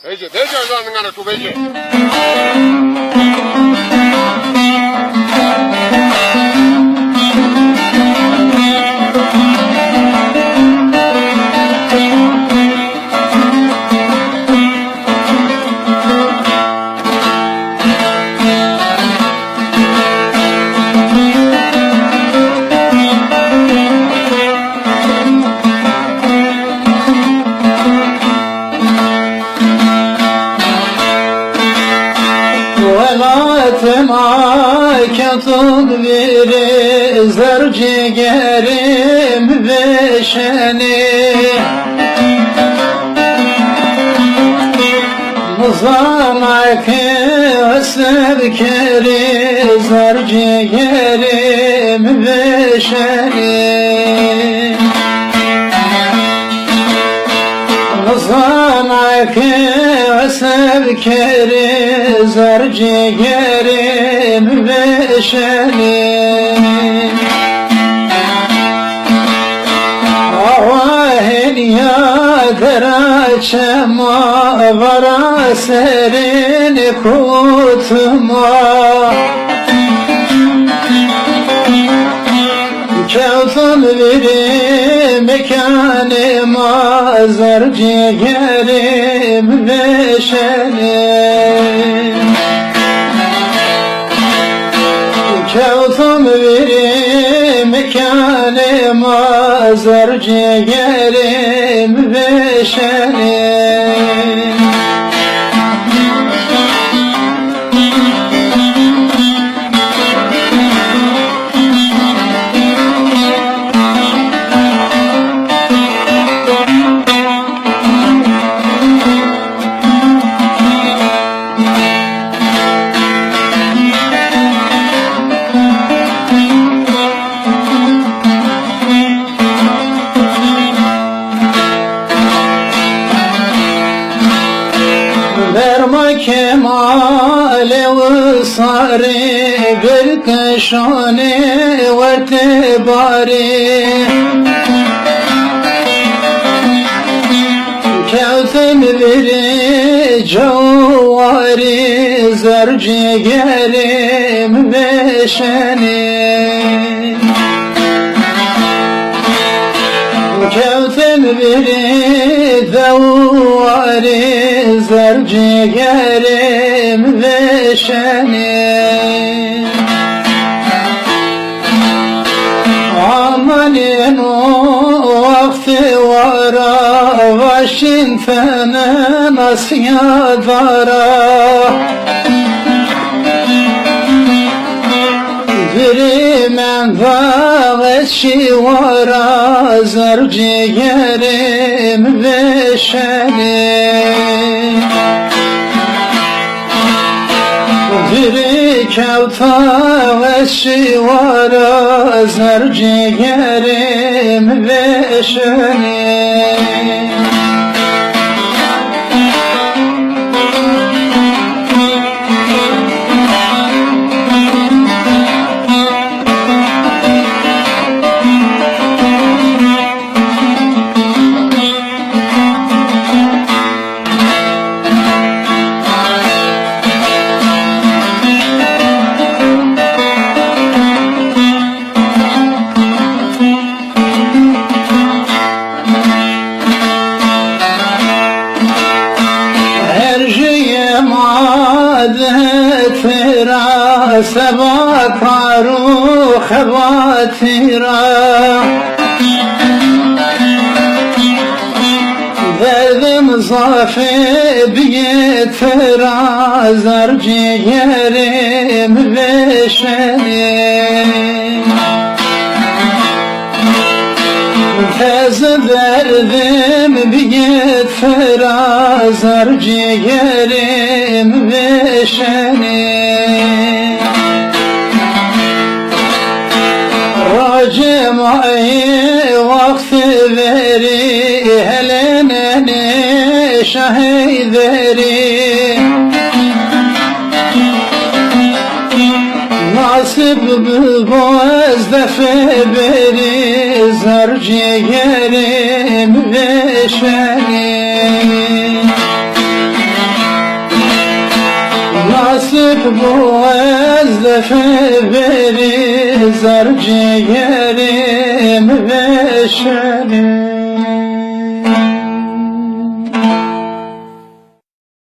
Bece, bece azandın ana tu bece. Velatıma katıl biri zar ciğerim beşeni Muzamak-ı sevkeri zar ciğerim beşeni Muzamak-ı sevkeri zar ciğerim beşeni Avahin ya deraçema vara serin kutuma Kevtum biri mekanıma zar ciğerim beşeni Kevtum biri mekanıma zar ciğerim beşeni Verma kemale vısari bir kışani vertibari Kevtim biri cavari zar ciğerim beşeni Kevtim biri davari zar ciğerim beşeni Amalin o vakti vara Vaşin fene nasyadara Biri menfaat şivara zar ciğerim beşeni Biri kevta şivara zar ciğerim beşeni ترى سباك روح باترا دردم صافي بيترا زر ciğerim beşeni Tez verdim biyetfera zar ciğerim beşeni Racima'yı vakti veri heleneni şahideri Nasip bu ezdefe beri zar ciğerim beşeni bu ezdefe beri zar ciğerim ve şerim